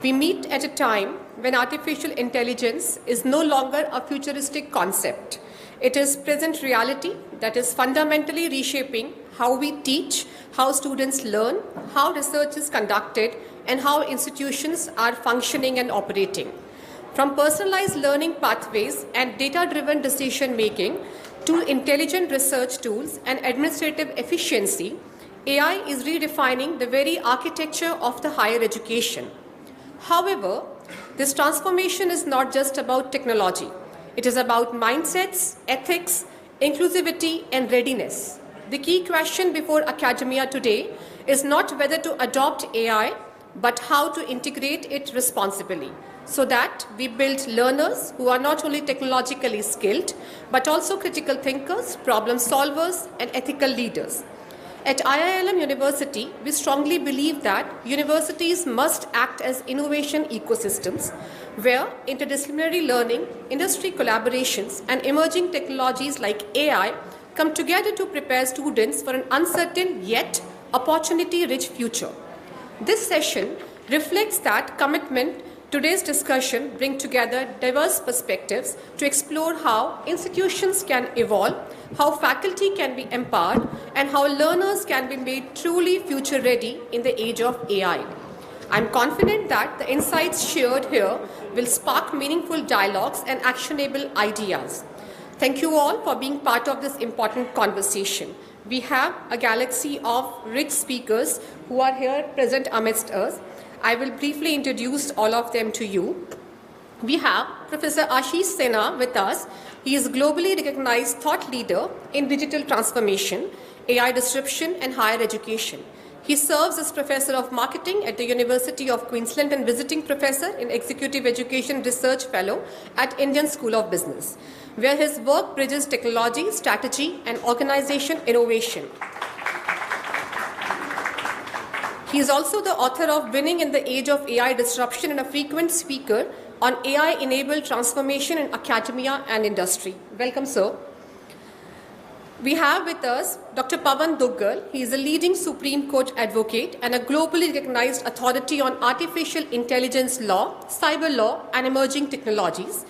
We meet at a time when artificial intelligence is no longer a futuristic concept. It is present reality that is fundamentally reshaping how we teach, how students learn, how research is conducted, and how institutions are functioning and operating. From personalized learning pathways and data-driven decision-making to intelligent research tools and administrative efficiency, AI is redefining the very architecture of the higher education. However, this transformation is not just about technology. It is about mindsets, ethics, inclusivity, and readiness. The key question before academia today is not whether to adopt AI, but how to integrate it responsibly, so that we build learners who are not only technologically skilled, but also critical thinkers, problem solvers, and ethical leaders. At IILM University, we strongly believe that universities must act as innovation ecosystems where interdisciplinary learning, industry collaborations, and emerging technologies like AI come together to prepare students for an uncertain yet opportunity-rich future. This session reflects that commitment. Today's discussion brings together diverse perspectives to explore how institutions can evolve, how faculty can be empowered, and how learners can be made truly future-ready in the age of AI. I'm confident that the insights shared here will spark meaningful dialogues and actionable ideas. Thank you all for being part of this important conversation. We have a galaxy of rich speakers who are here present amidst us. I will briefly introduce all of them to you. We have Professor Ashish Sena with us. He is a globally recognized thought leader in digital transformation, AI disruption, and higher education. He serves as Professor of Marketing at the University of Queensland and visiting Professor in Executive Education Research Fellow at Indian School of Business, where his work bridges technology, strategy, and organization innovation. He is also the author of Winning in the Age of AI Disruption and a frequent speaker on AI-enabled transformation in academia and industry. Welcome, sir. We have with us Dr. Pawan Duggal. He is a leading Supreme Court advocate and a globally recognized authority on artificial intelligence law, cyber law, and emerging technologies.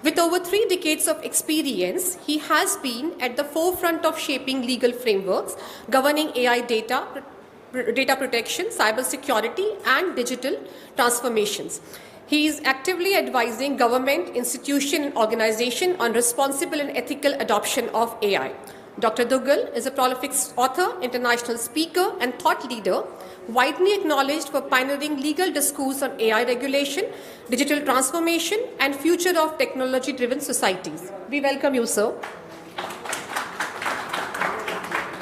With over 3 decades of experience, he has been at the forefront of shaping legal frameworks governing AI data protection, cybersecurity, and digital transformations. He is actively advising government, institution, and organization on responsible and ethical adoption of AI. Dr. Duggal is a prolific author, international speaker, and thought leader, widely acknowledged for pioneering legal discourse on AI regulation, digital transformation, and future of technology-driven societies. We welcome you, sir.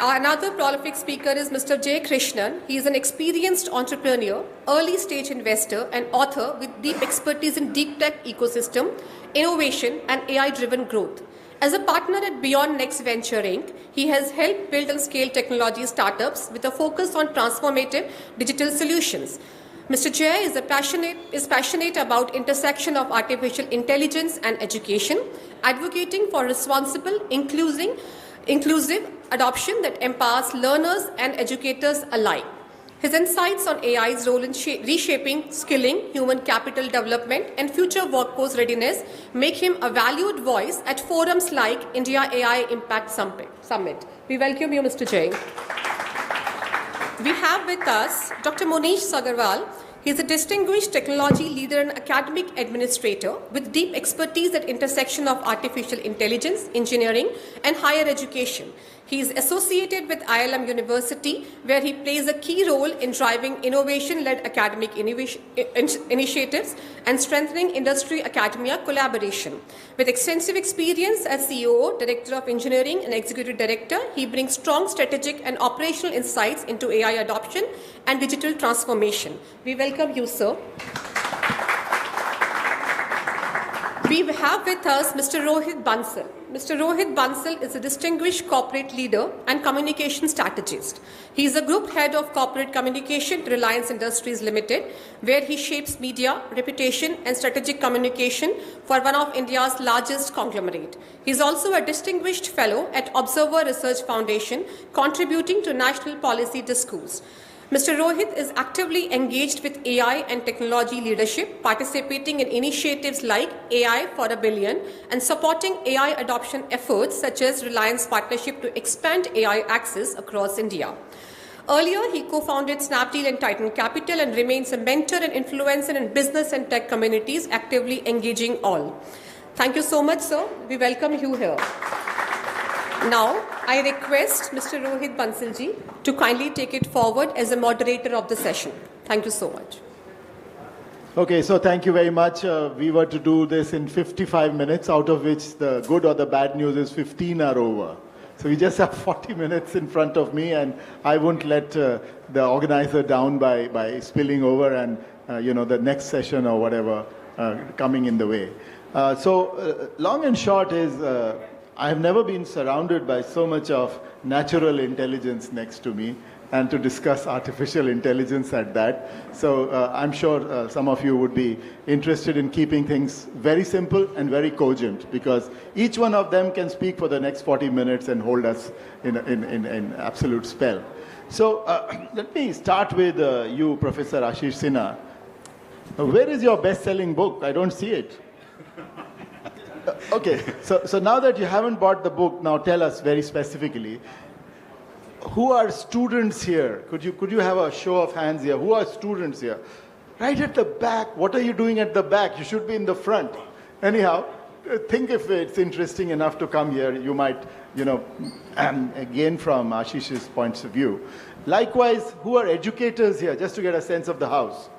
Another prolific speaker is Mr. J. Krishnan. He is an experienced entrepreneur, early-stage investor, and author with deep expertise in deep tech ecosystem, innovation, and AI-driven growth. As a partner at Beyond Next Venture Inc., he has helped build and scale technology startups with a focus on transformative digital solutions. Mr. Jay is passionate about intersection of artificial intelligence and education, advocating for responsible, inclusive adoption that empowers learners and educators alike. His insights on AI's role in reshaping skilling, human capital development, and future workforce readiness make him a valued voice at forums like India AI Impact Summit. We welcome you, Mr. Jay. We have with us Dr. Monish Sagarwal. He is a distinguished technology leader and academic administrator with deep expertise at intersection of artificial intelligence, engineering, and higher education. He is associated with IILM University, where he plays a key role in driving innovation-led academic initiatives and strengthening industry-academia collaboration. With extensive experience as CEO, Director of Engineering, and Executive Director, he brings strong strategic and operational insights into AI adoption and digital transformation. We welcome you, sir. We have with us Mr. Rohit Bansal. Mr. Rohit Bansal is a distinguished corporate leader and communication strategist. He is a group head of corporate communication at Reliance Industries Limited, where he shapes media, reputation, and strategic communication for one of India's largest conglomerate. He is also a distinguished fellow at Observer Research Foundation, contributing to national policy discourse. Mr. Rohit is actively engaged with AI and technology leadership, participating in initiatives like AI for a Billion and supporting AI adoption efforts such as Reliance Partnership to expand AI access across India. Earlier, he co-founded Snapdeal and Titan Capital and remains a mentor and influencer in business and tech communities, actively engaging all. Thank you so much, sir. We welcome you here. Now, I request Mr. Rohit Bansalji to kindly take it forward as a moderator of the session. Thank you so much. Okay, so thank you very much. We were to do this in 55 minutes, out of which the good or the bad news is 15 are over. So we just have 40 minutes in front of me, and I won't let the organizer down by spilling over and the next session or whatever coming in the way. Long and short is I have never been surrounded by so much of natural intelligence next to me, and to discuss artificial intelligence at that. So I'm sure some of you would be interested in keeping things very simple and very cogent, because each one of them can speak for the next 40 minutes and hold us in absolute spell. So let me start with you, Professor Ashish Sinha. Where is your best-selling book? I don't see it. Okay, so now that you haven't bought the book, now tell us very specifically, who are students here? Could you have a show of hands here? Who are students here? Right at the back. What are you doing at the back? You should be in the front. Anyhow, think if it's interesting enough to come here, you might, gain from Ashish's points of view. Likewise, who are educators here, just to get a sense of the house?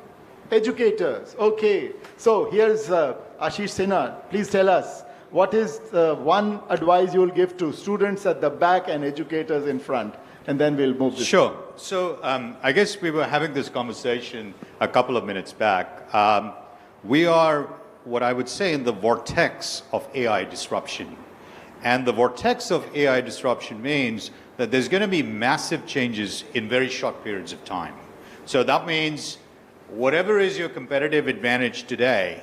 Educators, okay. So here's Ashish Sinha. Please tell us, what is one advice you will give to students at the back and educators in front? And then we'll move this. Sure. So I guess we were having this conversation a couple of minutes back. We are, what I would say, in the vortex of AI disruption. And the vortex of AI disruption means that there's going to be massive changes in very short periods of time. So that means whatever is your competitive advantage today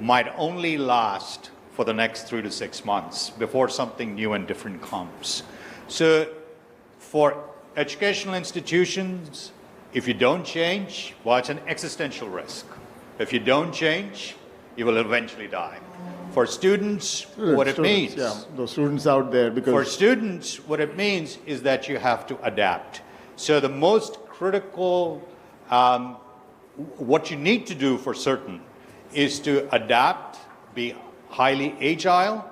might only last for the next 3 to 6 months before something new and different comes. So for educational institutions, if you don't change, well, it's an existential risk. If you don't change, you will eventually die. For students, what means... Yeah, those students out there, because... For students, what it means is that you have to adapt. So the most critical, what you need to do for certain is to adapt, be highly agile,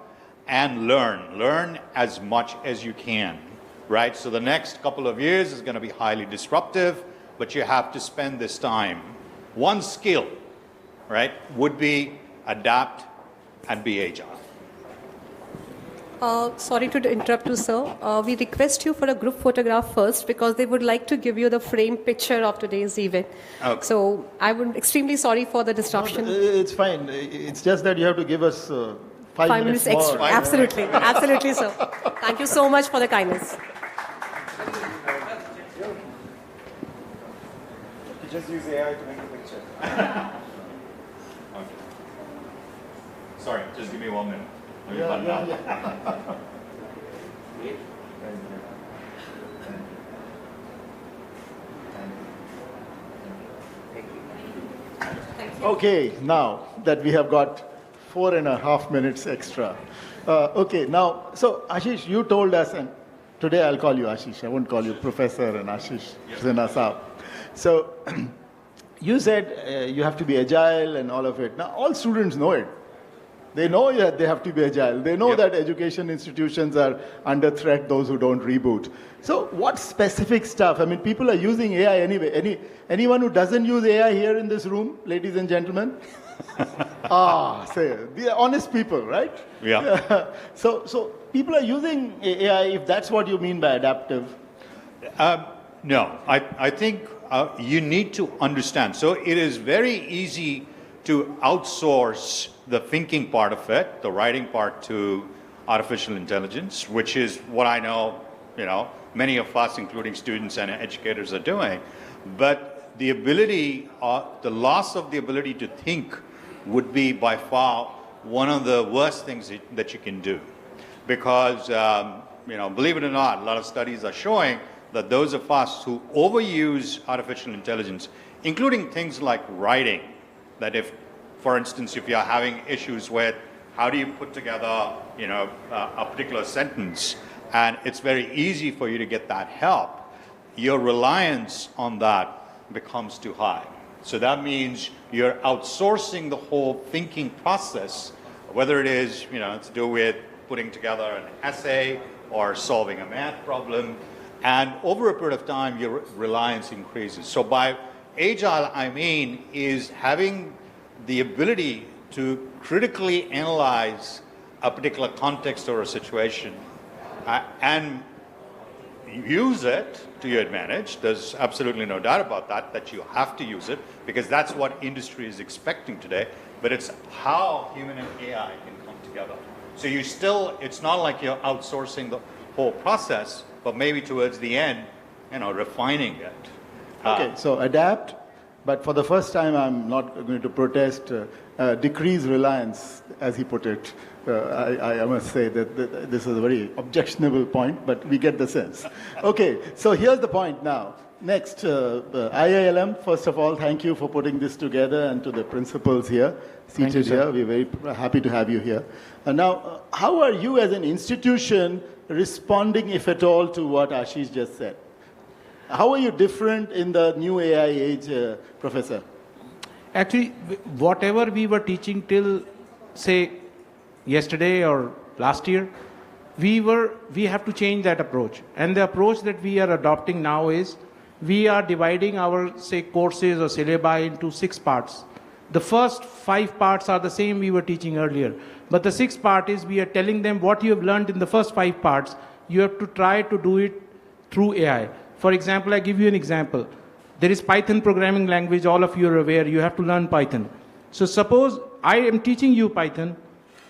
and learn as much as you can, right? So the next couple of years is going to be highly disruptive, but you have to spend this time. One skill, right, would be adapt and be agile. Sorry to interrupt you, sir. We request you for a group photograph first, because they would like to give you the framed picture of today's event. Okay. So I'm extremely sorry for the disruption. No, it's fine. It's just that you have to give us 5 minutes more. Extra. Absolutely. Absolutely, sir. Thank you so much for the kindness. You just use AI to make a picture. Okay. Sorry, just give me 1 minute. Okay, now that we have got 4.5 minutes extra. Okay, now, so Ashish, you told us, and today I'll call you Ashish, I won't call you Professor and Ashish Sinha Saab. So, you said you have to be agile and all of it. Now, all students know it. They know that they have to be agile. They know that education institutions are under threat, those who don't reboot. So what specific stuff? I mean, people are using AI anyway. Anyone who doesn't use AI here in this room, ladies and gentlemen? Say, the honest people, right? Yeah. So people are using AI, if that's what you mean by adaptive. No, I think you need to understand. So it is very easy to outsource the thinking part of it, the writing part, to artificial intelligence, which is what I know, many of us, including students and educators, are doing. But the ability, the loss of the ability to think would be by far one of the worst things that you can do. Because, believe it or not, a lot of studies are showing that those of us who overuse artificial intelligence, including things like writing, that if, for instance, if you're having issues with how do you put together, a particular sentence, and it's very easy for you to get that help, your reliance on that becomes too high. So that means you're outsourcing the whole thinking process, whether it is, to do with putting together an essay or solving a math problem. And over a period of time, your reliance increases. So by agile, I mean is having the ability to critically analyze a particular context or a situation and use it to your advantage. There's absolutely no doubt about that you have to use it, because that's what industry is expecting today. But it's how human and AI can come together. So it's not like you're outsourcing the whole process, but maybe towards the end, refining it. Okay, so adapt, but for the first time, I'm not going to protest decrease reliance, as he put it. I must say that this is a very objectionable point, but we get the sense. Okay, so here's the point now. Next, IILM, first of all, thank you for putting this together, and to the principals here, seated here. We're very happy to have you here. Now, how are you as an institution responding, if at all, to what Ashish just said? How are you different in the new AI age, Professor? Actually, whatever we were teaching till, say, yesterday or last year, we have to change that approach. And the approach that we are adopting now is, we are dividing our, say, courses or syllabi into 6 parts. The first 5 parts are the same we were teaching earlier. But the 6th part is, we are telling them what you have learned in the first 5 parts, you have to try to do it through AI. For example, I give you an example. There is Python programming language, all of you are aware, you have to learn Python. So suppose I am teaching you Python,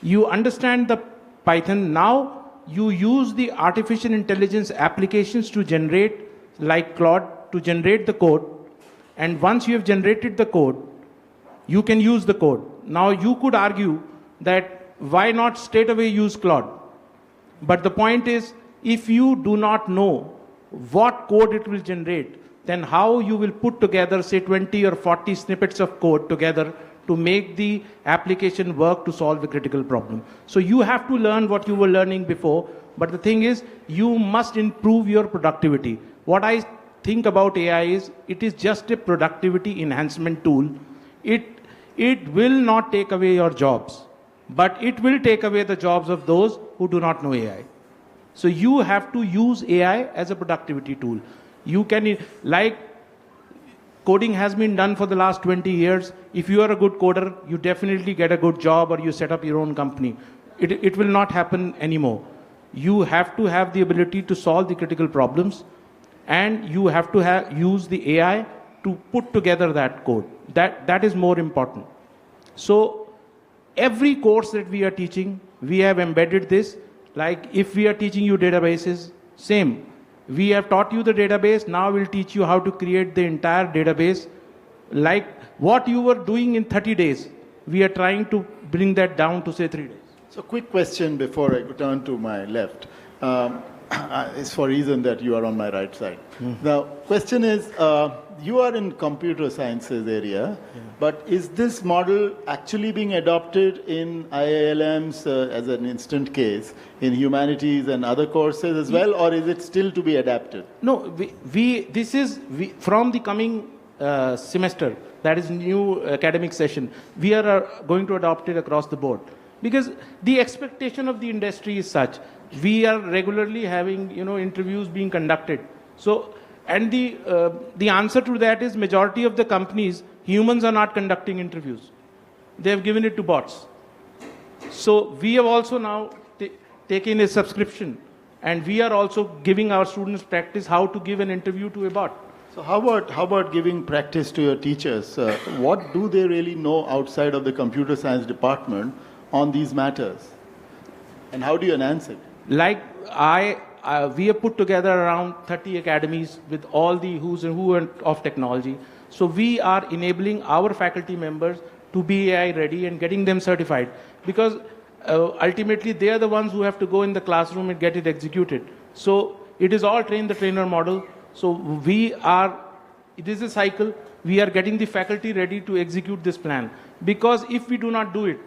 you understand the Python, now you use the artificial intelligence applications to generate, like Claude, to generate the code. And once you have generated the code, you can use the code. Now you could argue that why not straight away use Claude? But the point is, if you do not know what code it will generate, then how you will put together, say, 20 or 40 snippets of code together to make the application work to solve a critical problem. So you have to learn what you were learning before, but the thing is, you must improve your productivity. What I think about AI is, it is just a productivity enhancement tool. It will not take away your jobs, but it will take away the jobs of those who do not know AI. So you have to use AI as a productivity tool. You can, like coding has been done for the last 20 years. If you are a good coder, you definitely get a good job, or you set up your own company. It will not happen anymore. You have to have the ability to solve the critical problems, and you have to use the AI to put together that code. That is more important. So every course that we are teaching, we have embedded this. Like if we are teaching you databases, same. We have taught you the database, now we'll teach you how to create the entire database. Like what you were doing in 30 days, we are trying to bring that down to, say, 3 days. So quick question before I turn to my left. It's for reason that you are on my right side. Now, question is, you are in computer sciences area, but is this model actually being adopted in IILMs as an instant case, in humanities and other courses as well, or is it still to be adapted? No, from the coming semester, that is new academic session, we are going to adopt it across the board. Because the expectation of the industry is such. We are regularly having, interviews being conducted. So, and the answer to that is, majority of the companies, humans are not conducting interviews. They have given it to bots. So we have also now taken a subscription, and we are also giving our students practice how to give an interview to a bot. So how about giving practice to your teachers? What do they really know outside of the computer science department on these matters? And how do you enhance it? Like we have put together around 30 academies with all the who's and who of technology. So we are enabling our faculty members to be AI ready and getting them certified. Because ultimately they are the ones who have to go in the classroom and get it executed. So it is all train the trainer model. So it is a cycle. We are getting the faculty ready to execute this plan. Because if we do not do it,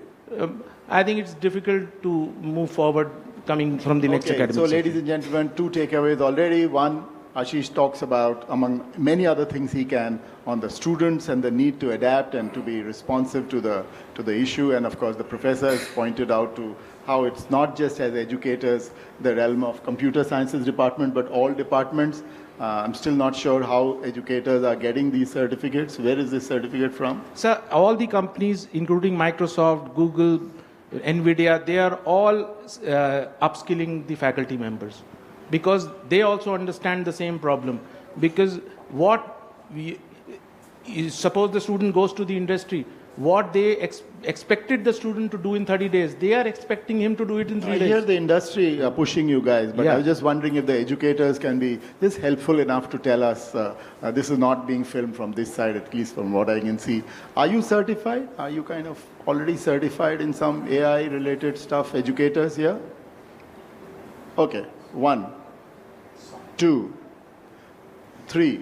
I think it's difficult to move forward coming from the next academic So, session. ladies and gentlemen, 2 takeaways already. One, Ashish talks about, among many other things he can, on the students and the need to adapt and to be responsive to the issue. And of course, the professor has pointed out to how it's not just as educators, the realm of computer sciences department, but all departments. I'm still not sure how educators are getting these certificates. Where is this certificate from? Sir, all the companies, including Microsoft, Google, NVIDIA, they are all upskilling the faculty members because they also understand the same problem. Because suppose the student goes to the industry, what they expected the student to do in 30 days, they are expecting him to do it in 3 days. I hear the industry pushing you guys, but Yeah. I was just wondering if the educators can be this helpful enough to tell us this is not being filmed from this side, at least from what I can see. Are you certified? Are you kind of already certified in some AI-related stuff, educators here? Okay, 1, 2, 3.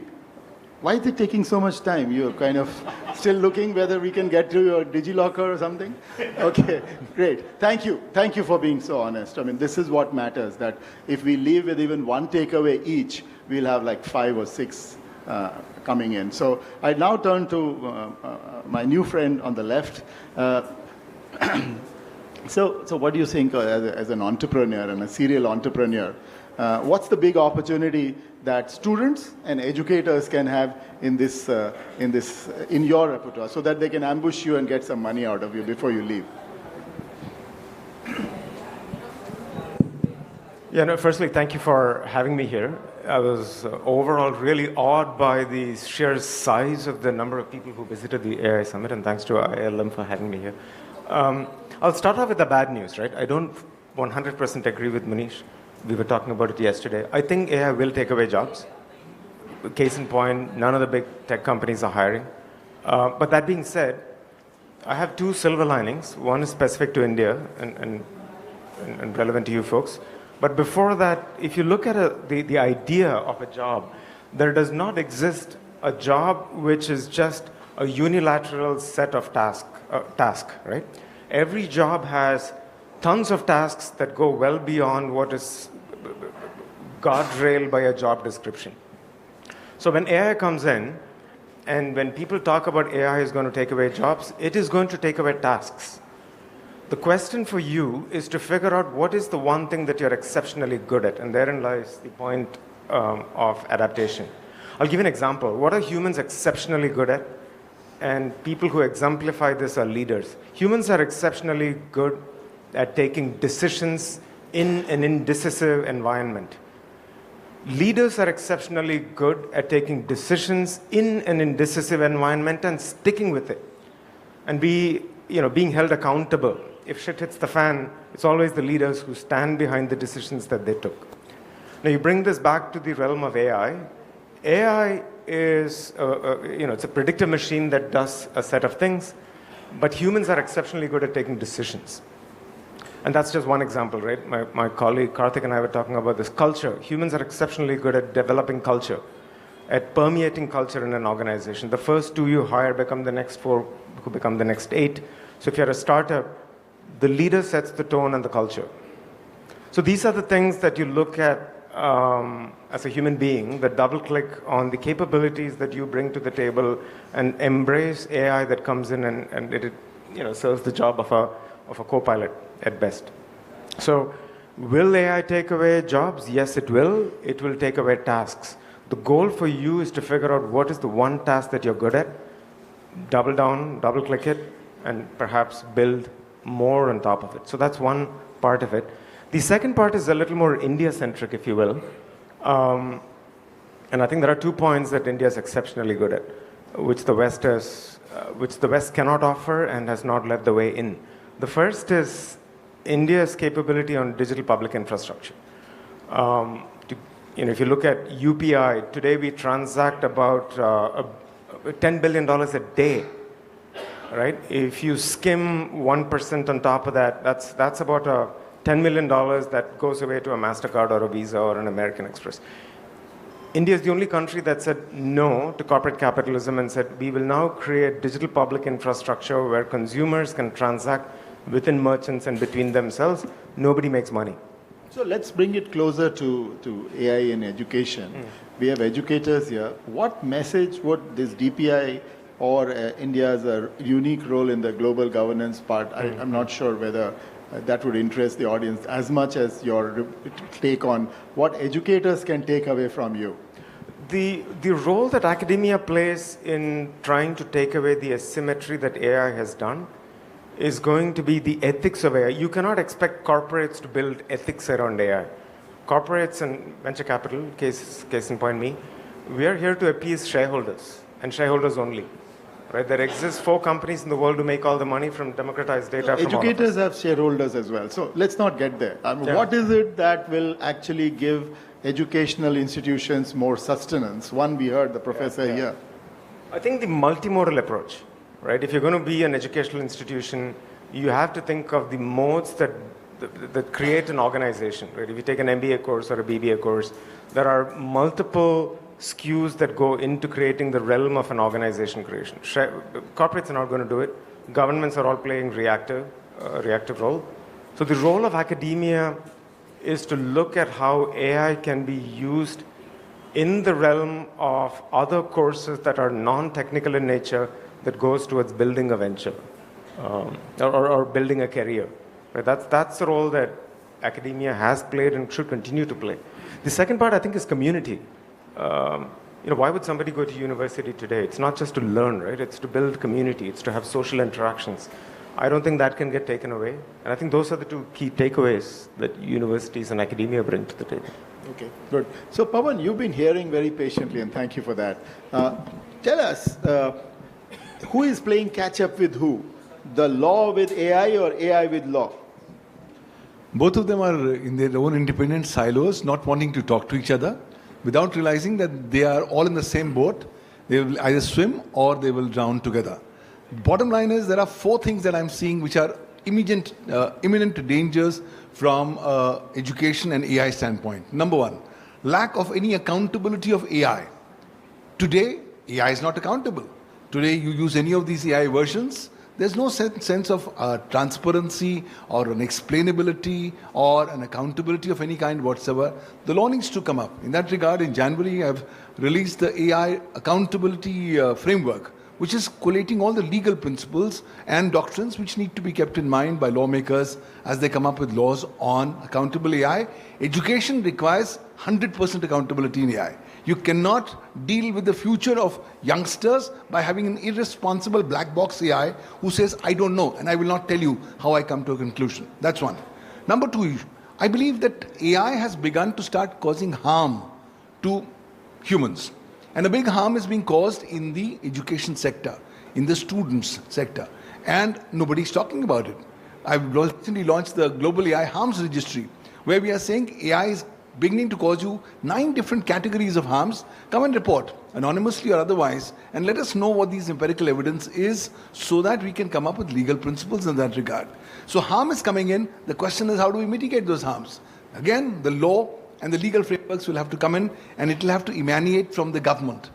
Why is it taking so much time? You're kind of still looking whether we can get to your DigiLocker or something? Okay, great. Thank you. Thank you for being so honest. I mean, this is what matters, that if we leave with even one takeaway each, we'll have like 5 or 6 coming in. So I now turn to my new friend on the left. So what do you think as an entrepreneur and a serial entrepreneur? What's the big opportunity that students and educators can have in your repertoire, so that they can ambush you and get some money out of you before you leave? Yeah, no, firstly, thank you for having me here. I was overall really awed by the sheer size of the number of people who visited the AI Summit, and thanks to ILM for having me here. I'll start off with the bad news, right? I don't 100% agree with Manish. We were talking about it yesterday. I think AI will take away jobs. Case in point, none of the big tech companies are hiring. But that being said, I have 2 silver linings. One is specific to India and relevant to you folks. But before that, if you look at the idea of a job, there does not exist a job which is just a unilateral set of task, right? Every job has tons of tasks that go well beyond what is guardrailed by a job description. So when AI comes in, and when people talk about AI is going to take away jobs, it is going to take away tasks. The question for you is to figure out what is the one thing that you're exceptionally good at, and therein lies the point of adaptation. I'll give you an example. What are humans exceptionally good at? And people who exemplify this are leaders. Humans are exceptionally good at taking decisions in an indecisive environment. Leaders are exceptionally good at taking decisions in an indecisive environment and sticking with it, and being held accountable. If shit hits the fan, it's always the leaders who stand behind the decisions that they took. Now you bring this back to the realm of AI. AI is, it's a predictive machine that does a set of things, but humans are exceptionally good at taking decisions. And that's just one example, right? My colleague Karthik and I were talking about this culture. Humans are exceptionally good at developing culture, at permeating culture in an organization. The first 2 you hire become the next 4, who become the next 8. So if you're a startup, the leader sets the tone and the culture. So these are the things that you look at as a human being, that double click on the capabilities that you bring to the table and embrace AI that comes in and it serves the job of a co-pilot at best. So will AI take away jobs? Yes, it will. It will take away tasks. The goal for you is to figure out what is the one task that you're good at, double down, double click it, and perhaps build more on top of it. So that's one part of it. The second part is a little more India-centric, if you will. And I think there are 2 points that India is exceptionally good at, which the West cannot offer and has not led the way in. The first is India's capability on digital public infrastructure. If you look at UPI, today we transact about $10 billion a day, right? If you skim 1% on top of that, that's about $10 million that goes away to a MasterCard or a Visa or an American Express. India is the only country that said no to corporate capitalism and said, we will now create digital public infrastructure where consumers can transact within merchants and between themselves. Nobody makes money. So let's bring it closer to AI in education. We have educators here. What message would this DPI or India's unique role in the global governance part, I'm not sure whether that would interest the audience as much as your take on what educators can take away from you. The role that academia plays in trying to take away the asymmetry that AI has done is going to be the ethics of AI. You cannot expect corporates to build ethics around AI. Corporates and venture capital, case in point me, we are here to appease shareholders and shareholders only. Right? There exist 4 companies in the world who make all the money from democratized data. So educators have shareholders as well. So let's not get there. I mean, what is it that will actually give educational institutions more sustenance? One, we heard the professor here. I think the multimodal approach, right? If you're going to be an educational institution, you have to think of the modes that create an organization, right? If you take an MBA course or a BBA course, there are multiple SKUs that go into creating the realm of an organization creation. Corporates are not going to do it. Governments are all playing reactive role. So the role of academia is to look at how AI can be used in the realm of other courses that are non-technical in nature that goes towards building a venture or building a career. Right? That's the role that academia has played and should continue to play. The second part, I think, is community. Why would somebody go to university today? It's not just to learn, right? It's to build community. It's to have social interactions. I don't think that can get taken away. And I think those are the 2 key takeaways that universities and academia bring to the table. Okay, good. So Pawan, you've been hearing very patiently, and thank you for that. Tell us, who is playing catch up with who? The law with AI or AI with law? Both of them are in their own independent silos, not wanting to talk to each other, without realizing that they are all in the same boat. They will either swim or they will drown together. Bottom line is there are 4 things that I'm seeing which are imminent dangers from education and AI standpoint. Number 1, lack of any accountability of AI. Today, AI is not accountable. Today, you use any of these AI versions, there's no sense of transparency or an explainability or an accountability of any kind whatsoever. The law needs to come up. In that regard, in January, I've released the AI accountability framework, which is collating all the legal principles and doctrines which need to be kept in mind by lawmakers as they come up with laws on accountable AI. Education requires 100% accountability in AI. You cannot deal with the future of youngsters by having an irresponsible black box AI who says, I don't know, and I will not tell you how I come to a conclusion. That's one. Number 2, I believe that AI has begun to start causing harm to humans. And a big harm is being caused in the education sector, in the students sector. And nobody's talking about it. I've recently launched the Global AI Harms Registry, where we are saying AI is beginning to cause you 9 different categories of harms. Come and report, anonymously or otherwise, and let us know what these empirical evidence is so that we can come up with legal principles in that regard. So harm is coming in. The question is, how do we mitigate those harms? Again, the law and the legal frameworks will have to come in, and it will have to emanate from the government.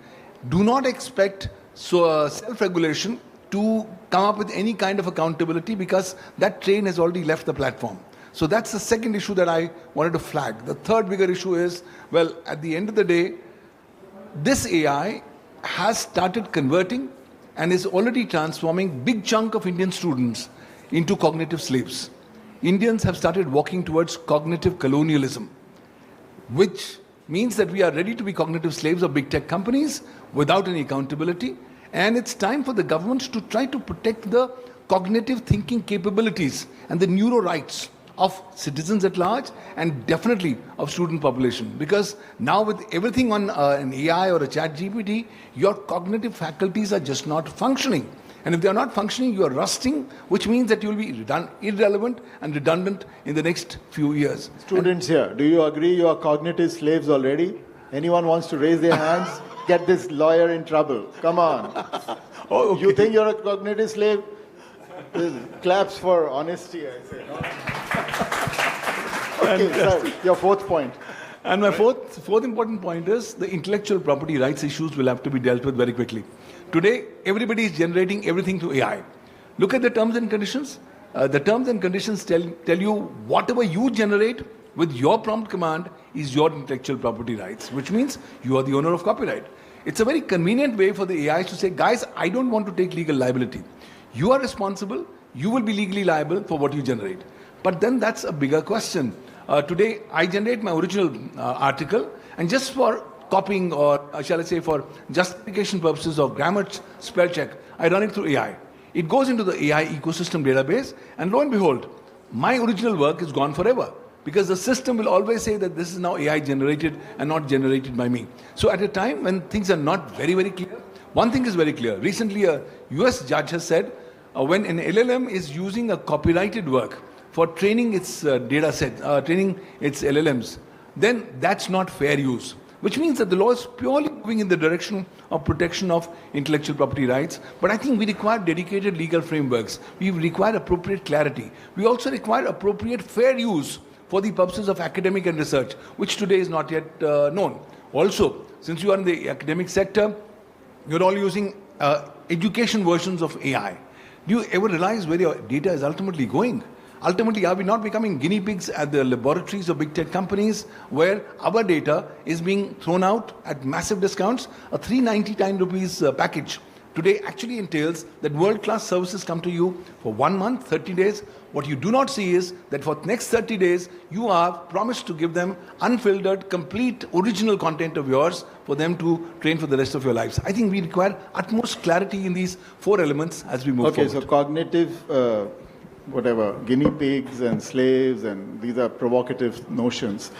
Do not expect self-regulation to come up with any kind of accountability, because that train has already left the platform. So that's the second issue that I wanted to flag. The third bigger issue is, well, at the end of the day, this AI has started converting and is already transforming big chunk of Indian students into cognitive slaves. Indians have started walking towards cognitive colonialism, which means that we are ready to be cognitive slaves of big tech companies without any accountability. And it's time for the governments to try to protect the cognitive thinking capabilities and the neuro rights of citizens at large, and definitely of student population. Because now with everything on an AI or a chat GPT, your cognitive faculties are just not functioning. And if they are not functioning, you are rusting, which means that you will be irrelevant and redundant in the next few years. Students here, do you agree you are cognitive slaves already? Anyone wants to raise their hands? Get this lawyer in trouble. Come on. Oh, okay. You think you're a cognitive slave? Claps for honesty, I say. No? Okay, sir, your fourth point. And my fourth important point is the intellectual property rights issues will have to be dealt with very quickly. Today, everybody is generating everything through AI. Look at the terms and conditions. The terms and conditions tell you whatever you generate with your prompt command is your intellectual property rights, which means you are the owner of copyright. It's a very convenient way for the AIs to say, guys, I don't want to take legal liability. You are responsible. You will be legally liable for what you generate. But then that's a bigger question. Today, I generate my original article, and just for copying, or shall I say for justification purposes of grammar spell check, I run it through AI. It goes into the AI ecosystem database, and lo and behold, my original work is gone forever, because the system will always say that this is now AI generated and not generated by me. So at a time when things are not very, very clear, one thing is very clear. Recently, a US judge has said, when an LLM is using a copyrighted work for training its data set, training its LLMs, then that's not fair use. Which means that the law is purely moving in the direction of protection of intellectual property rights. But I think we require dedicated legal frameworks. We require appropriate clarity. We also require appropriate fair use for the purposes of academic and research, which today is not yet known. Also, since you are in the academic sector, you're all using education versions of AI. Do you ever realize where your data is ultimately going? Ultimately, are we not becoming guinea pigs at the laboratories of big tech companies where our data is being thrown out at massive discounts? A 399 rupees package today actually entails that world-class services come to you for 1 month, 30 days. What you do not see is that for the next 30 days, you are promised to give them unfiltered, complete, original content of yours for them to train for the rest of your lives. I think we require utmost clarity in these 4 elements as we move forward. Okay, so cognitive... whatever, guinea pigs and slaves, and these are provocative notions.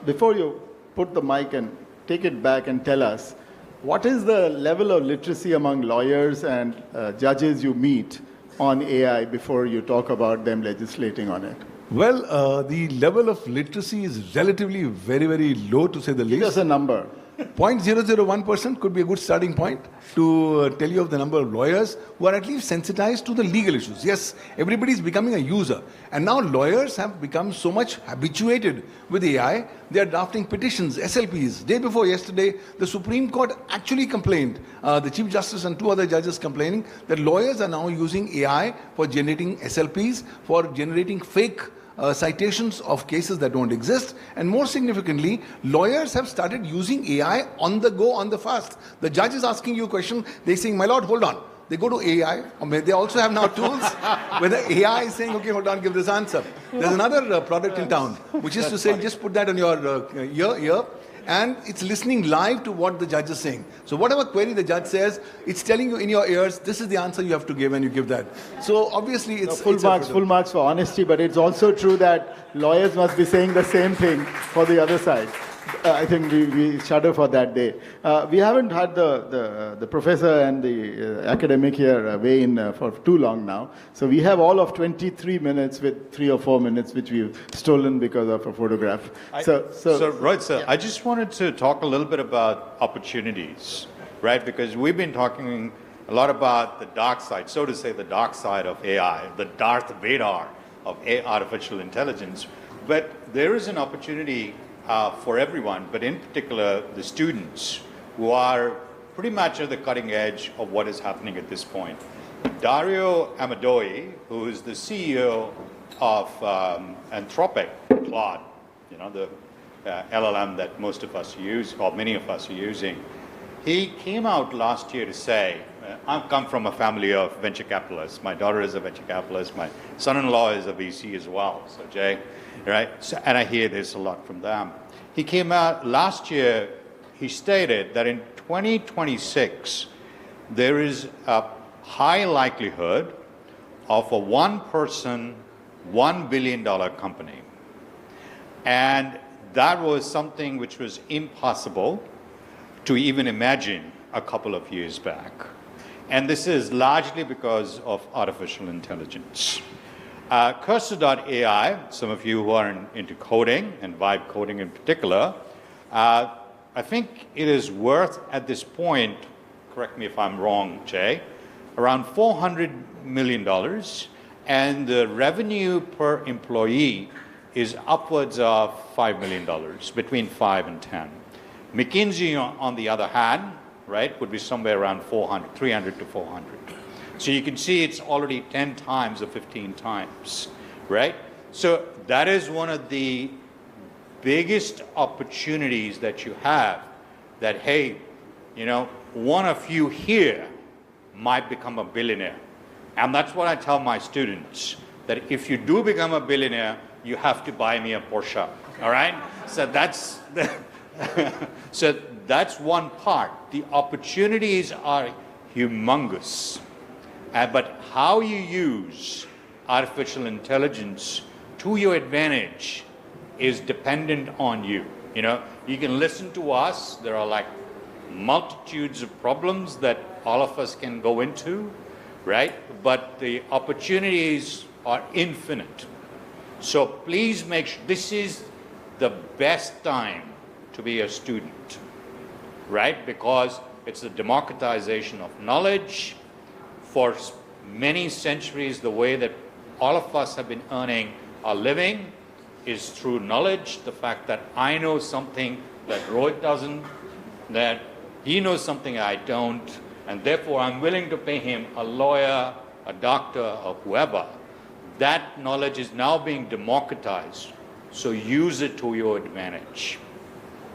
Before you put the mic and take it back and tell us, what is the level of literacy among lawyers and judges you meet on AI before you talk about them legislating on it? Well, the level of literacy is relatively very, very low, to say the least. Give us a number. 0.001% could be a good starting point to tell you of the number of lawyers who are at least sensitized to the legal issues. Yes, everybody is becoming a user. And now lawyers have become so much habituated with AI, they are drafting petitions, SLPs. Day before yesterday, the Supreme Court actually complained, the Chief Justice and 2 other judges complaining that lawyers are now using AI for generating SLPs, for generating fake citations of cases that don't exist, and more significantly, lawyers have started using AI on the go, on the fast. The judge is asking you a question, they're saying, my lord, hold on. They go to AI, or they also have now tools where the AI is saying, okay, hold on, give this answer. There's another product in town, which is to say, just put that on your ear, and it's listening live to what the judge is saying. So whatever query the judge says, it's telling you in your ears, this is the answer you have to give, and you give that. So obviously it's... full marks for honesty, but it's also true that lawyers must be saying the same thing for the other side. I think we shudder for that day. We haven't had the professor and the academic here weigh in for too long now. So we have all of 23 minutes with 3 or 4 minutes which we've stolen because of a photograph. So Rohit sir, I just wanted to talk a little bit about opportunities, right? Because we've been talking a lot about the dark side, so to say, the dark side of AI, the Darth Vader of artificial intelligence. But there is an opportunity for everyone, but in particular the students who are pretty much at the cutting edge of what is happening at this point. Dario Amodei, who is the CEO of Anthropic, Claude, you know, the LLM that most of us use, or many of us are using, he came out last year to say, I come from a family of venture capitalists. My daughter is a venture capitalist. My son-in-law is a VC as well. So Jay, right? So, and I hear this a lot from them. He came out last year, he stated that in 2026, there is a high likelihood of a one-person, $1 billion company. And that was something which was impossible to even imagine a couple of years back. And this is largely because of artificial intelligence. Cursor.ai, some of you who are into coding, and vibe coding in particular, I think it is worth at this point, correct me if I'm wrong, Jay, around $400 million, and the revenue per employee is upwards of $5 million, between 5 and 10. McKinsey, on the other hand, right, would be somewhere around 300 to 400. So you can see it's already 10 times or 15 times, right? So that is one of the biggest opportunities that you have, that, hey, you know, one of you here might become a billionaire. And that's what I tell my students, that if you do become a billionaire, you have to buy me a Porsche, all right? So that's, so that's one part. The opportunities are humongous. But how you use artificial intelligence to your advantage is dependent on you. You know, you can listen to us. There are like multitudes of problems that all of us can go into, right? But the opportunities are infinite. So please make sure this is the best time to be a student, right? Because it's the democratization of knowledge. For many centuries, the way that all of us have been earning our living is through knowledge. The fact that I know something that Rohit doesn't, that he knows something I don't, and therefore I'm willing to pay him a lawyer, a doctor, or whoever. That knowledge is now being democratized, so use it to your advantage.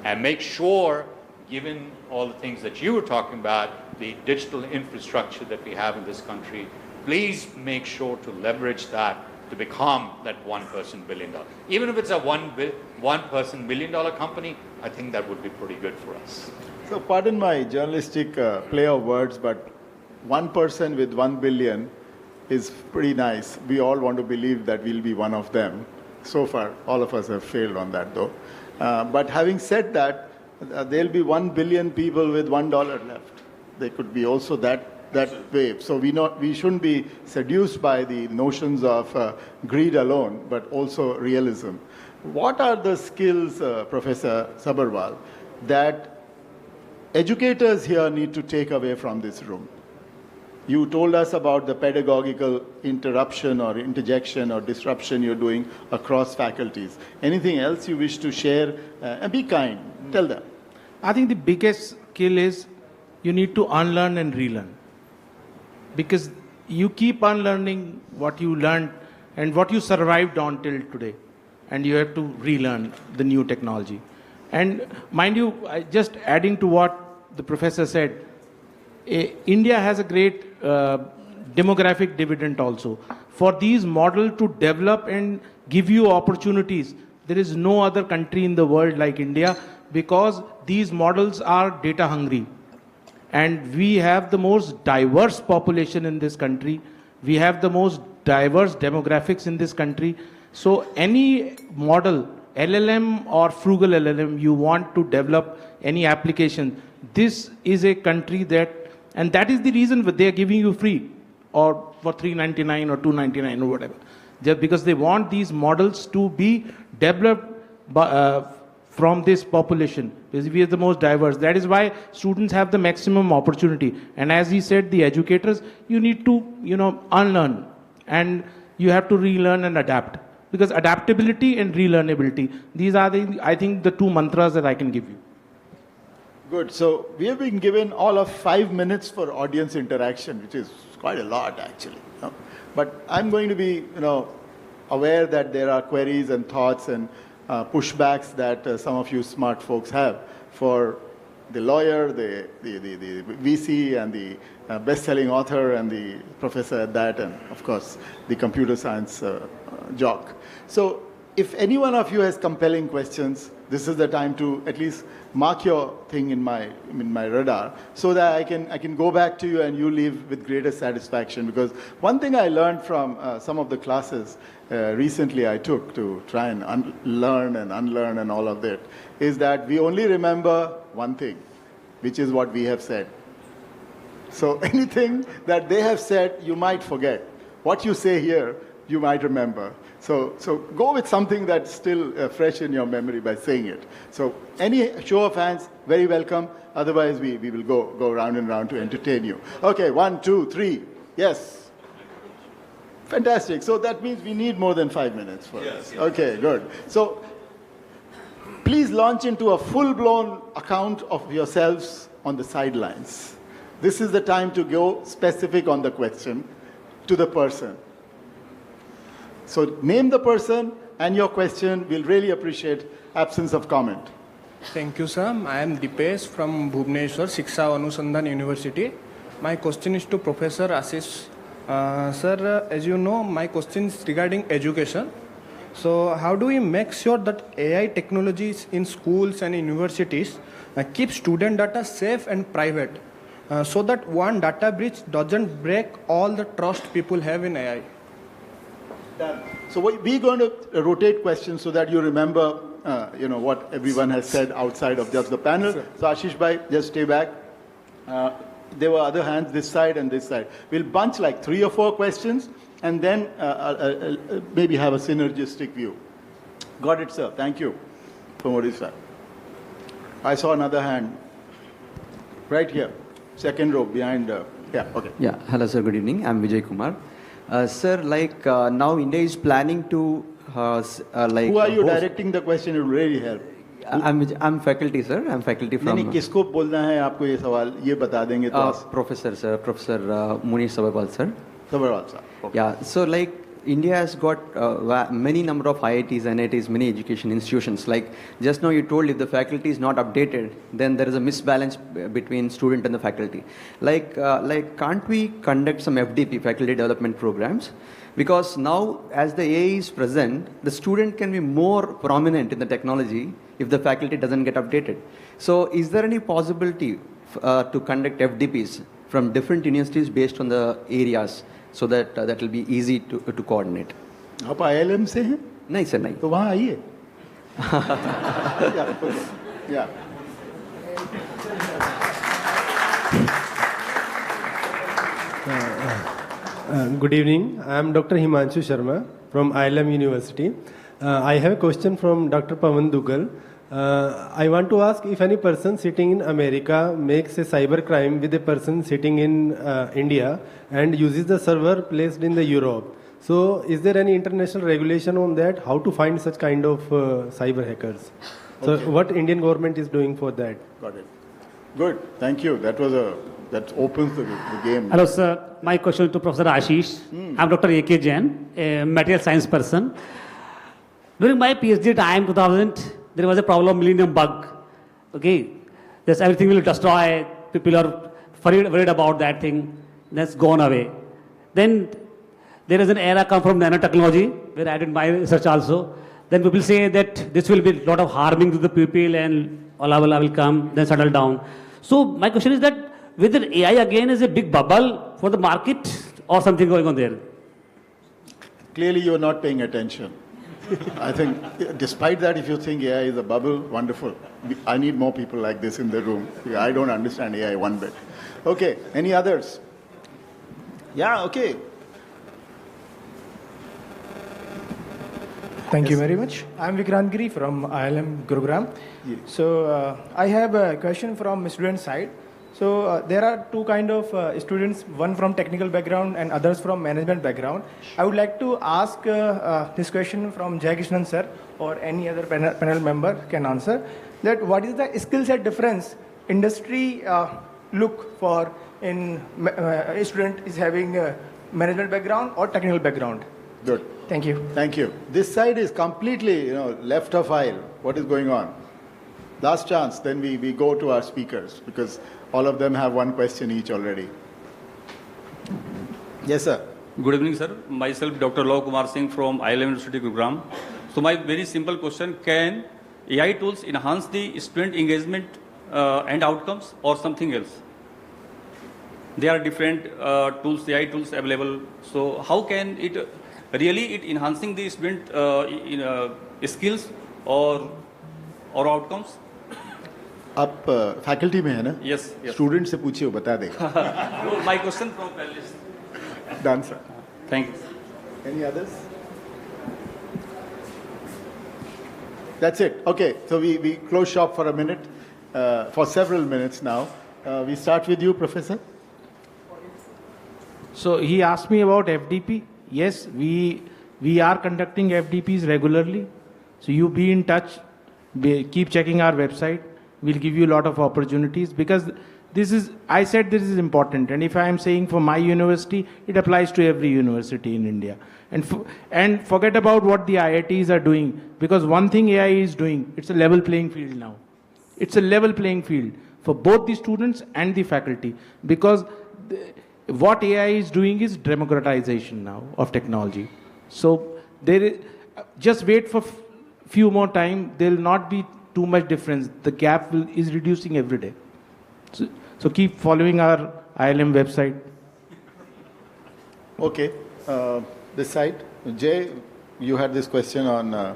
And make sure, given all the things that you were talking about, the digital infrastructure that we have in this country, please make sure to leverage that to become that one-person billion-dollar. Even if it's a one-person billion-dollar company, I think that would be pretty good for us. So pardon my journalistic play of words, but one person with 1 billion is pretty nice. We all want to believe that we'll be one of them. So far, all of us have failed on that, though. But having said that, there'll be 1 billion people with $1 left. They could be also that way. So we shouldn't be seduced by the notions of greed alone, but also realism. What are the skills, Professor Sabharwal, that educators here need to take away from this room? You told us about the pedagogical interruption or interjection or disruption you're doing across faculties. Anything else you wish to share? And be kind. Tell them. I think the biggest skill is you need to unlearn and relearn. Because you keep unlearning what you learned and what you survived on till today. And you have to relearn the new technology. And mind you, just adding to what the professor said, India has a great demographic dividend also. For these models to develop and give you opportunities, there is no other country in the world like India, because these models are data hungry. And we have the most diverse population in this country. We have the most diverse demographics in this country. So any model, LLM or frugal LLM, you want to develop any application, this is a country that, and that is the reason they are giving you free or for $3.99 or $2.99 or whatever. Just because they want these models to be developed by, from this population, because we are the most diverse. That is why students have the maximum opportunity. And as he said, the educators, you need to, unlearn, and you have to relearn and adapt. Because adaptability and relearnability, these are I think the two mantras that I can give you. Good. So we have been given all of 5 minutes for audience interaction, which is quite a lot actually. But I'm going to be, aware that there are queries and thoughts and pushbacks that some of you smart folks have for the lawyer, the VC, and the best-selling author, and the professor at that, and of course the computer science jock. So if any one of you has compelling questions, this is the time to at least mark your thing in my radar, so that I can go back to you and you leave with greater satisfaction. Because one thing I learned from some of the classes recently I took to try and learn and unlearn and all of that, is that we only remember one thing, which is what we have said. So anything that they have said, you might forget. What you say here, you might remember. So go with something that's still fresh in your memory by saying it. So any show of hands, very welcome. Otherwise, we will go round and round to entertain you. Okay, 1, 2, 3. Yes. Fantastic. So that means we need more than 5 minutes for this. Okay, good. So please launch into a full-blown account of yourselves on the sidelines. This is the time to go specific on the question to the person. So name the person and your question. We'll really appreciate absence of comment. Thank you, sir. I am Dipesh from Bhubaneswar, Shiksha Anusandhan University. My question is to Professor Ashish. Sir, as you know, my question is regarding education. So how do we make sure that AI technologies in schools and universities keep student data safe and private so that one data breach doesn't break all the trust people have in AI? Done. So we're going to rotate questions so that you remember what everyone has said outside of just the panel. Sure. So Ashish bhai, just stay back. There were other hands this side and this side. We'll bunch like 3 or 4 questions and then maybe have a synergistic view. Got it, sir. Thank you from Odisha. I saw another hand right here, second row behind. Yeah, okay. Yeah, hello, sir. Good evening. I'm Vijay Kumar. Sir, now India is planning to Who are you directing the question? It will really help. I'm faculty, sir. I'm faculty from. नहीं किसको बोलना है आपको ये सवाल ये बता देंगे तो. Professor, sir. Professor Munish Sabharwal, sir. Sabharwal, sir. Okay. Yeah. So India has got many number of IITs, NITs, many education institutions. Like just now you told, if the faculty is not updated, then there is a misbalance between student and the faculty. Can't we conduct some FDP, faculty development programs? Because now, as the AI is present, the student can be more prominent in the technology if the faculty doesn't get updated. So is there any possibility to conduct FDPs from different universities based on the areas? So that that will be easy to coordinate. आप ILM से हैं? नहीं sir नहीं. तो वहाँ आइए. Yeah. Good evening. I am Dr. Himanshu Sharma from ILM University. I have a question from Dr. Pawan Dugal. I want to ask if any person sitting in America makes a cyber crime with a person sitting in India and uses the server placed in the Europe. So is there any international regulation on that? How to find such kind of cyber hackers? So what Indian government is doing for that? Got it. Good. Thank you. That opens the game. Hello, sir. My question to Professor Ashish. I'm Dr. A.K. Jain, a material science person. During my PhD time, 2000, there was a problem, millennium bug. Okay, just everything will destroy. People are worried about that thing. That's gone away. Then there is an era come from nanotechnology, where I did my research also. Then people say that this will be a lot of harming to the people and Allah will come, then settle down. So my question is that whether AI again is a big bubble for the market or something going on there? Clearly you're not paying attention. I think, despite that, if you think AI is a bubble, wonderful. I need more people like this in the room. I don't understand AI one bit. Okay, any others? Yeah, okay. Thank you very much. I'm Vikrant Giri from ILM Gurugram. Yes. So I have a question from student side. So there are two kind of students, one from technical background and others from management background. I would like to ask this question from Jai Krishnan sir or any other panel member can answer. That what is the skill set difference industry look for in a student is having a management background or technical background? Good. Thank you. Thank you. This side is completely, left of aisle. What is going on? Last chance, then we go to our speakers because all of them have one question each already. Yes, sir. Good evening, sir. Myself, Dr. Law Kumar Singh from ILM University Gurugram. So my very simple question, can AI tools enhance the student engagement and outcomes or something else? There are different tools, AI tools available. So how can it really enhancing the student skills or outcomes? आप faculty में है ना? Yes. Student से पूछिए, वो बता देगा. My question from panelists. Done, sir. Thank you. Any others? That's it. Okay, so we close shop for a minute, for several minutes now. We start with you, Professor. So he asked me about FDP. yes, we are conducting FDPs regularly. So you be in touch, keep checking our website. We'll give you a lot of opportunities, because I said this is important. And if I am saying for my university, it applies to every university in India. And forget about what the IITs are doing, because one thing AI is doing, it's a level playing field now. It's a level playing field for both the students and the faculty, because what AI is doing is democratization now of technology. So just wait for few more time. There will not be too much difference. The gap is reducing every day. So keep following our ILM website. Okay, this side. Jay, you had this question on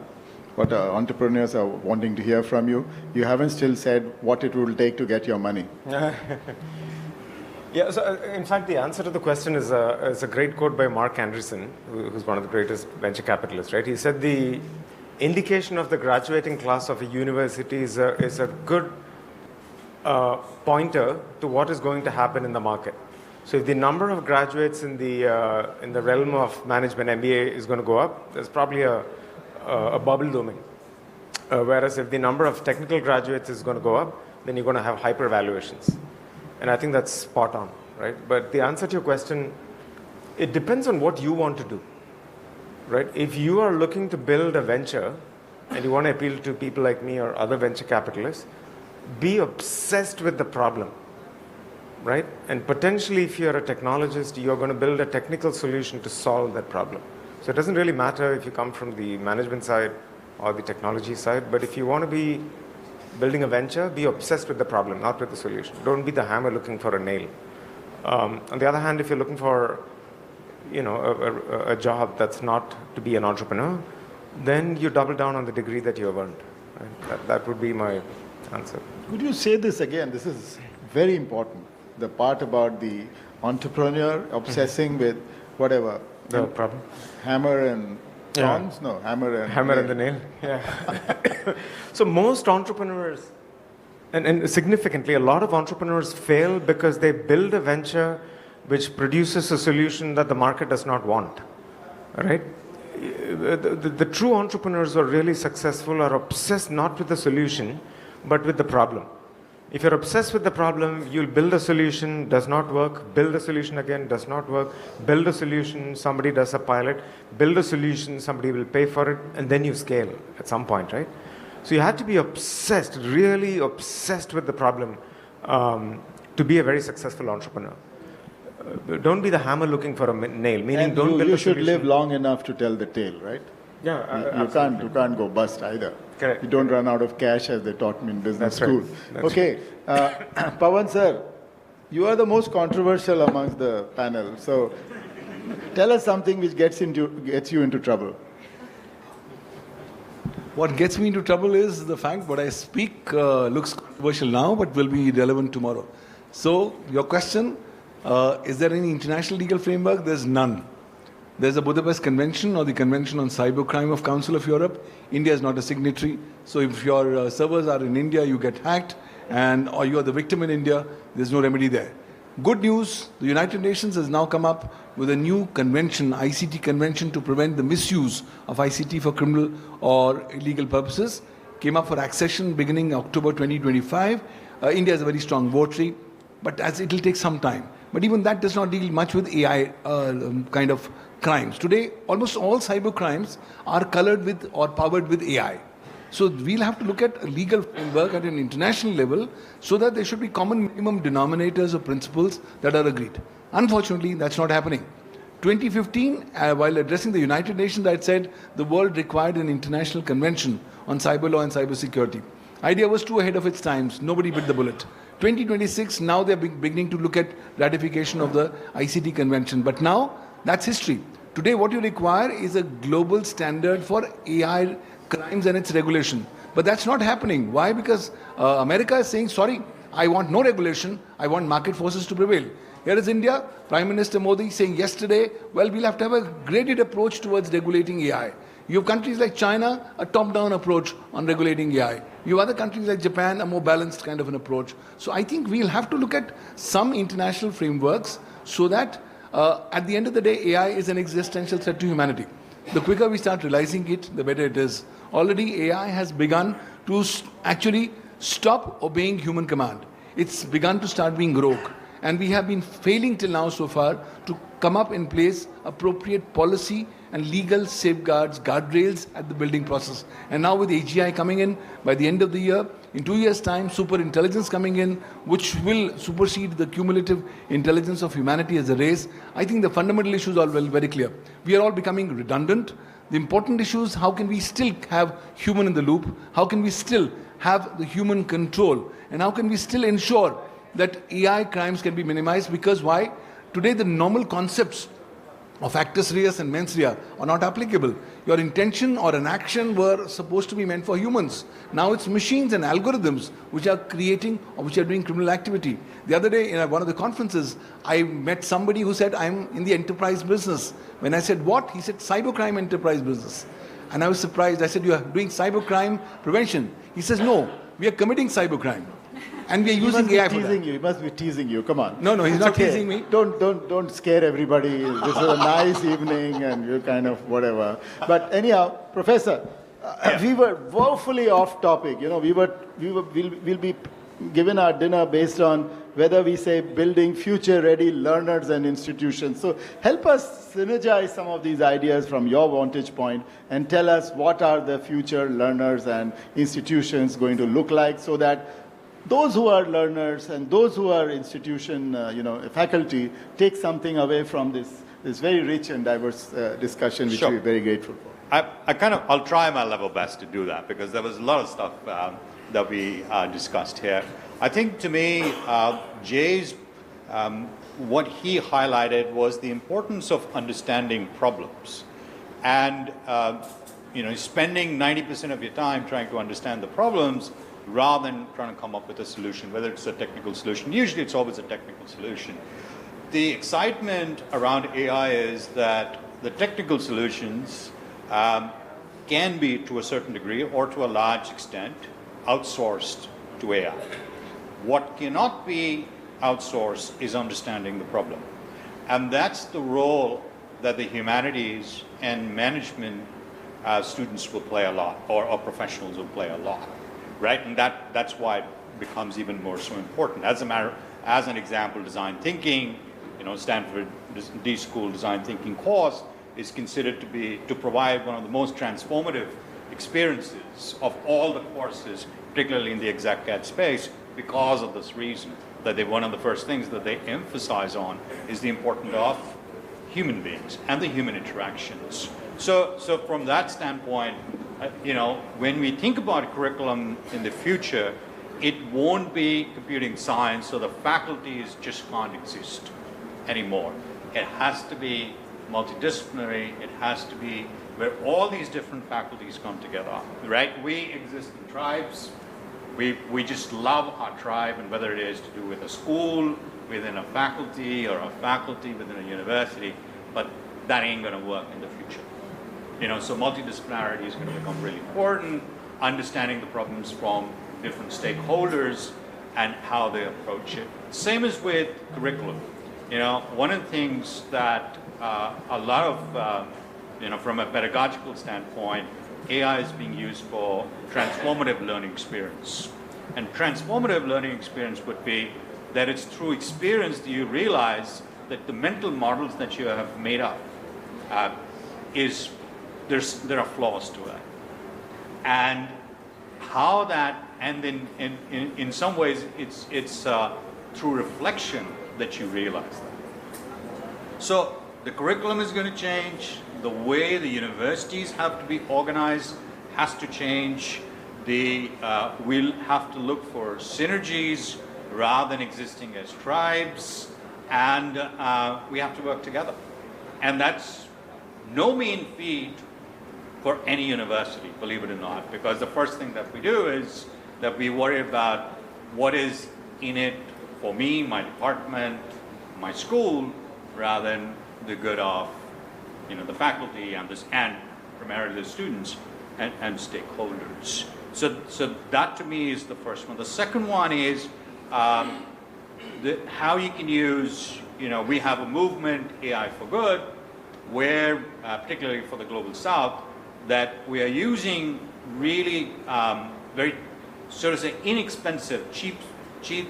what entrepreneurs are wanting to hear from you. You haven't still said what it will take to get your money. Yeah, so in fact, the answer to the question is a great quote by Mark Andreessen, who's one of the greatest venture capitalists, right? He said the indication of the graduating class of a university is a good pointer to what is going to happen in the market. So if the number of graduates in the realm of management MBA is going to go up, there's probably a bubble looming. Whereas if the number of technical graduates is going to go up, then you're going to have hyper valuations. And I think that's spot on, right? But the answer to your question, it depends on what you want to do, right? If you are looking to build a venture and you want to appeal to people like me or other venture capitalists, be obsessed with the problem, right? And potentially, if you're a technologist, you're going to build a technical solution to solve that problem. So it doesn't really matter if you come from the management side or the technology side, but if you want to be building a venture, be obsessed with the problem, not with the solution. Don't be the hammer looking for a nail. On the other hand, if you're looking for, a job that's not to be an entrepreneur, then you double down on the degree that you have earned. Right? That would be my answer. Could you say this again? This is very important. The part about the entrepreneur obsessing with whatever. The problem. Hammer and tongs? No, hammer and the nail. Yeah. So most entrepreneurs, and significantly, a lot of entrepreneurs fail because they build a venture which produces a solution that the market does not want. Right? The true entrepreneurs who are really successful are obsessed not with the solution, but with the problem. If you're obsessed with the problem, you'll build a solution, does not work, build a solution again, does not work, build a solution, somebody does a pilot, build a solution, somebody will pay for it, and then you scale at some point, right? So you have to be obsessed, really obsessed with the problem to be a very successcanul entrepreneur. Don't be the hammer looking for a nail, meaning don't build a solution. You should live long enough to tell the tale, right? Yeah, you can't go bust either. Correct. You don't run out of cash, as they taught me in business school. Right. Okay, Pawan sir, you are the most controversial amongst the panel. So, tell us something which gets you into trouble. What gets me into trouble is the fact what I speak looks controversial now, but will be relevant tomorrow. So, your question, is there any international legal framework? There's none. There's a Budapest Convention or the Convention on Cybercrime of Council of Europe. India is not a signatory. So if your servers are in India, you get hacked, or you are the victim in India, there's no remedy there. Good news, the United Nations has now come up with a new convention, ICT convention, to prevent the misuse of ICT for criminal or illegal purposes. Came up for accession beginning October 2025. India is a very strong votary, but as it will take some time. But even that does not deal much with AI kind of crimes. Today, almost all cyber crimes are colored with or powered with AI. So we'll have to look at a legal framework at an international level so that there should be common minimum denominators of principles that are agreed. Unfortunately, that's not happening. 2015, while addressing the United Nations, I said the world required an international convention on cyber law and cyber security. Idea was too ahead of its times. Nobody bit the bullet. 2026, now they're beginning to look at ratification of the ICT convention. But now, that's history. Today, what you require is a global standard for AI crimes and its regulation. But that's not happening. Why? Because America is saying, sorry, I want no regulation. I want market forces to prevail. Here is India, Prime Minister Modi saying yesterday, well, we'll have to have a graded approach towards regulating AI. You have countries like China, a top-down approach on regulating AI. You have other countries like Japan, a more balanced kind of an approach. So I think we'll have to look at some international frameworks so that At the end of the day, AI is an existential threat to humanity. The quicker we start realizing it, the better it is. Already AI has begun to actually stop obeying human command. It's begun to start being rogue. And we have been failing till now so far to come up in place appropriate policy and legal safeguards, guardrails at the building process. And now with AGI coming in by the end of the year, in 2 years' time, super intelligence coming in, which will supersede the cumulative intelligence of humanity as a race, I think the fundamental issues are very clear. We are all becoming redundant. The important issues, how can we still have human in the loop? How can we still have the human control? And how can we still ensure that AI crimes can be minimized? Because why? Today the normal concepts of actus reus and mens rea are not applicable. Your intention or an action were supposed to be meant for humans. Now it's machines and algorithms which are creating or which are doing criminal activity. The other day in one of the conferences, I met somebody who said, I'm in the enterprise business. When I said, what? He said, cybercrime enterprise business. And I was surprised. I said, you are doing cybercrime prevention. He says, no, we are committing cybercrime. And we are using AI for that. He must be teasing you. Come on. No, he's not teasing me. Don't scare everybody. This is a nice evening, and you're kind of whatever. But anyhow, Professor, we were woefully off topic. You know, we'll be given our dinner based on whether we say building future-ready learners and institutions. So help us synergize some of these ideas from your vantage point and tell us what are the future learners and institutions going to look like, so that those who are learners and those who are institution, faculty, take something away from this very rich and diverse discussion, which we're very grateful for. I'll try my level best to do that, because there was a lot of stuff that we discussed here. I think to me, Jay's, what he highlighted was the importance of understanding problems. And, spending 90% of your time trying to understand the problems rather than trying to come up with a solution, whether it's a technical solution. Usually it's always a technical solution. The excitement around AI is that the technical solutions can be, to a certain degree or to a large extent, outsourced to AI. What cannot be outsourced is understanding the problem. And that's the role that the humanities and management students will play a lot, or professionals will play a lot. Right, and that's why it becomes even more so important. As an example, design thinking, Stanford D School design thinking course is considered to provide one of the most transformative experiences of all the courses, particularly in the exec CAD space, because of this reason. That one of the first things that they emphasize on is the importance of human beings and the human interactions. So from that standpoint, when we think about a curriculum in the future, it won't be computing science, so the faculties just can't exist anymore. It has to be multidisciplinary. It has to be where all these different faculties come together, right? We exist in tribes. We just love our tribe, and whether it is to do with a school, within a faculty, or a faculty within a university, but that ain't going to work in the future. So multidisciplinarity is going to become really important, understanding the problems from different stakeholders and how they approach it. Same as with curriculum. One of the things that a lot of, from a pedagogical standpoint, AI is being used for transformative learning experience. And transformative learning experience would be that it's through experience that you realize that the mental models that you have made up there are flaws to it. And how that, and then in some ways it's through reflection that you realize that. So the curriculum is going to change, the way the universities have to be organized has to change, we'll have to look for synergies rather than existing as tribes, and we have to work together. And that's no mean feat for any university, believe it or not, because the first thing that we do is that we worry about what is in it for me, my department, my school, rather than the good of the faculty and primarily the students and stakeholders. So that to me is the first one. The second one is how you can use we have a movement, AI for Good, where, particularly for the Global South, that we are using really very, so to say, inexpensive, cheap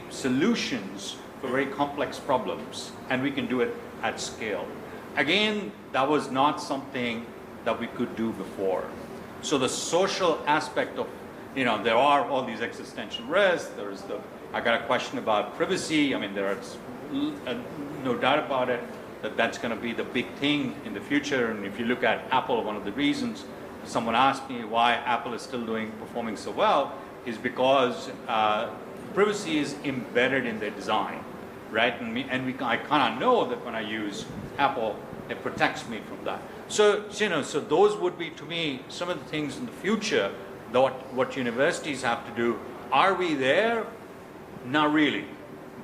solutions for very complex problems, and we can do it at scale. Again, that was not something that we could do before. So the social aspect of, there are all these existential risks. I got a question about privacy. I mean, there's no doubt about it that that's going to be the big thing in the future. And if you look at Apple, one of the reasons someone asked me why Apple is still performing so well is because privacy is embedded in their design, right? I kind of know that when I use Apple, it protects me from that. So those would be, to me, some of the things in the future that what universities have to do. Are we there? Not really.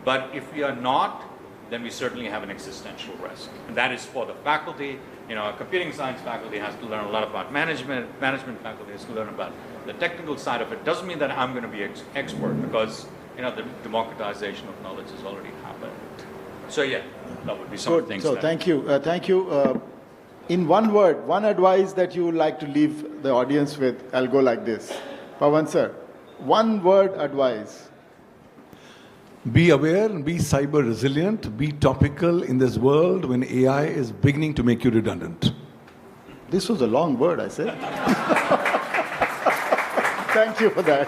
But if we are not, then we certainly have an existential risk. And that is for the faculty. A computing science faculty has to learn a lot about management. Management faculty has to learn about the technical side of it. Doesn't mean that I'm going to be expert, because the democratization of knowledge has already happened. So yeah, that would be some of the things. So thank you. In one word, one advice that you would like to leave the audience with, I'll go like this. Pawan sir, one word advice. Be aware, be cyber resilient, be topical in this world when AI is beginning to make you redundant. This was a long word, I said. Thank you for that.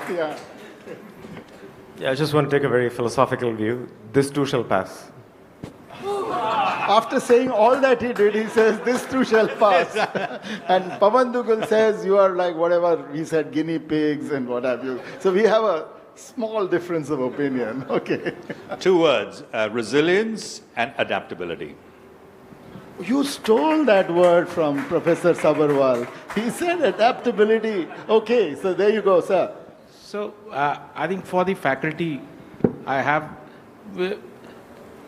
Yeah, I just want to take a very philosophical view. This too shall pass. After saying all that he did, he says, this too shall pass. And Pawan Dugal says, you are like whatever he said, guinea pigs and what have you. So we have a small difference of opinion. Okay. 2 words, resilience and adaptability. You stole that word from Professor Sabharwal. He said adaptability. Okay, so there you go, sir. So I think for the faculty,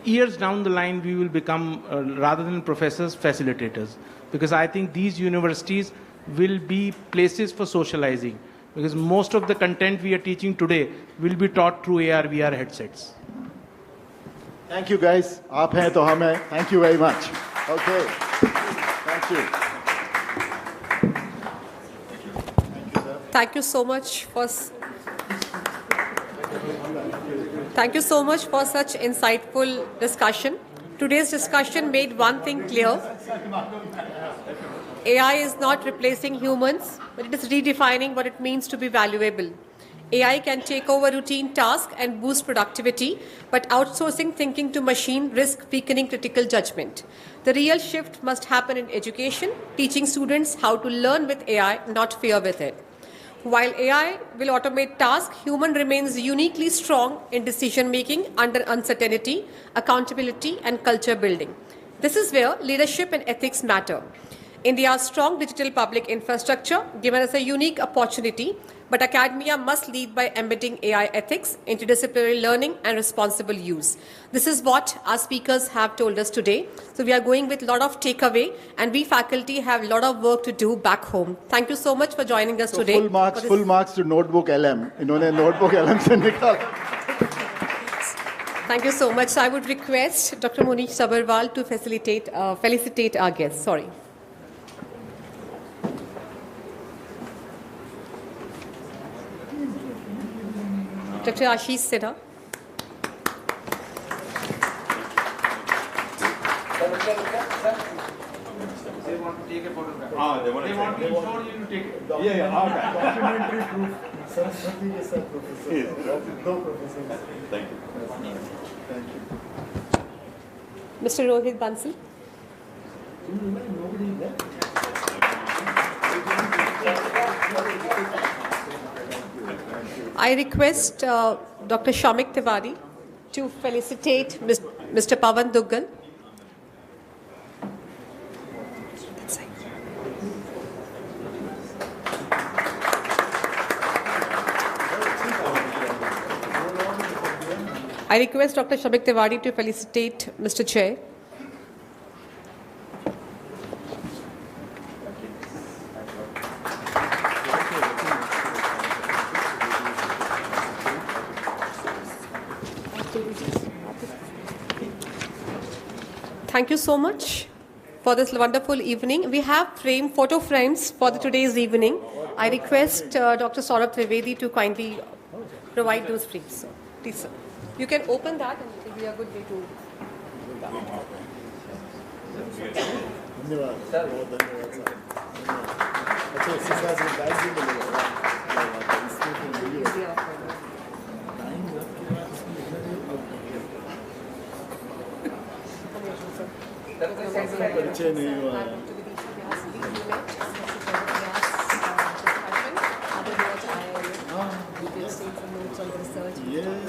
years down the line, we will become, rather than professors, facilitators. Because I think these universities will be places for socializing. Because most of the content we are teaching today will be taught through AR, VR headsets. Thank you, guys. Aap hain to hum hai. Thank you very much. Okay. Thank you. Thank you so much for such insightful discussion. Today's discussion made one thing clear. AI is not replacing humans, but it is redefining what it means to be valuable. AI can take over routine tasks and boost productivity, but outsourcing thinking to machine risks weakening critical judgment. The real shift must happen in education, teaching students how to learn with AI, not fear with it. While AI will automate tasks, human remains uniquely strong in decision-making under uncertainty, accountability, and culture building. This is where leadership and ethics matter. India's strong digital public infrastructure given us a unique opportunity, but academia must lead by embedding AI ethics, interdisciplinary learning, and responsible use. This is what our speakers have told us today. So we are going with a lot of takeaway, and we faculty have a lot of work to do back home. Thank you so much for joining us today. Full marks to Notebook LM. इन्होंने Notebook LM से निकाला. Thank you so much. So I would request Dr. Monish Sabharwal to felicitate our guests. Sorry. Dr. Ashish Sinha. They want to take a photograph. They want to show you to take it. Documentary proof. Saraswati is a professor. No professor. Thank you. Thank you. Mr. Rohit Bansal. Nobody there. I request Dr. Shamik Tiwari to felicitate Mr. Pawan Dugal. I request Dr. Shamik Tiwari to felicitate Mr. Chair. thank you so much for this wonderful evening. We have framed photo frames for today's evening. I request Dr. Saurabh Trivedi to kindly provide those frames. So, please, sir. You can open that and it will be a good way to do that. Yes.